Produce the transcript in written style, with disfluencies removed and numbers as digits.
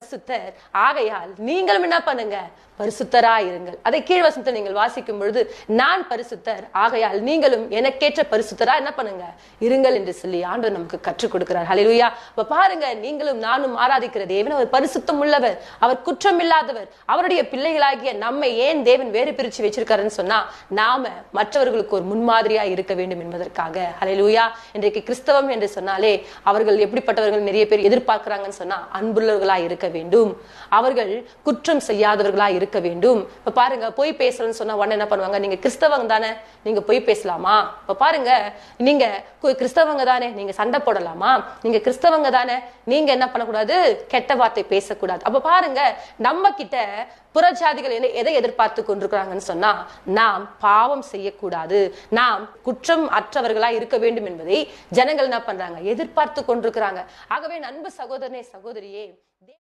பரிசுத்தர், ஆகையால் நீங்களும் என்ன பண்ணுங்க, பரிசுத்தராயிருங்கள். அதை கீழ் வசனத்தை நீங்கள் வாசிக்கும் பொழுது, நான் பரிசுத்தர், ஆகையால் நீங்களும் எனக்கேற்ற பரிசுத்தரா என்ன பண்ணுங்க, இருங்கள் என்று சொல்லி ஆண்டவர் நமக்கு கற்றுக் கொடுக்கிறார். ஹல்லேலூயா. அப்ப பாருங்க, நீங்களும் நானும் ஆராதிக்கிற தேவன் அவர் பரிசுத்தம் உள்ளவர், அவர் குற்றம் இல்லாதவர். அவருடைய பிள்ளைகளாகிய நம்மை ஏன் தேவன் வேறு பிரிச்சு வச்சிருக்காருன்னு சொன்னா, நாம மற்றவர்களுக்கு ஒரு முன்மாதிரியா இருக்க வேண்டும் என்பதற்காக. ஹல்லேலூயா. இன்றைக்கு கிறிஸ்தவம் என்று சொன்னாலே அவர்கள் எப்படிப்பட்டவர்கள் நிறைய பேர் எதிர்பார்க்கிறாங்கன்னு சொன்னா, அன்புள்ளவர்களா இருக்க வேண்டும், அவர்கள் குற்றம் செய்யாதவர்களா இருக்க வேண்டும். இப்ப பாருங்க, பொய் பேசுறேன்னு சொன்னா உடனே என்ன பண்ணுவாங்க, நீங்க கிறிஸ்தவங்க தானே, நீங்க பொய் பேசலாமா? இப்ப பாருங்க, நீங்க கிறிஸ்தவங்க தானே, நீங்க சண்டை போடலாமா? நீங்க கிறிஸ்தவங்க தானே, நீங்க என்ன பண்ணக்கூடாது, கெட்ட வார்த்தை பேசக்கூடாது. அப்ப பாருங்க, நம்ம கிட்ட புறஜாதிகள் எதை எதிர்பார்த்து கொண்டிருக்கிறாங்கன்னு சொன்னா, நாம் பாவம் செய்யக்கூடாது, நாம் குற்றம் அற்றவர்களா இருக்க வேண்டும் என்பதை ஜனங்கள் என்ன பண்றாங்க, எதிர்பார்த்து கொண்டிருக்கிறாங்க. ஆகவே அன்பு சகோதரனே, சகோதரியே,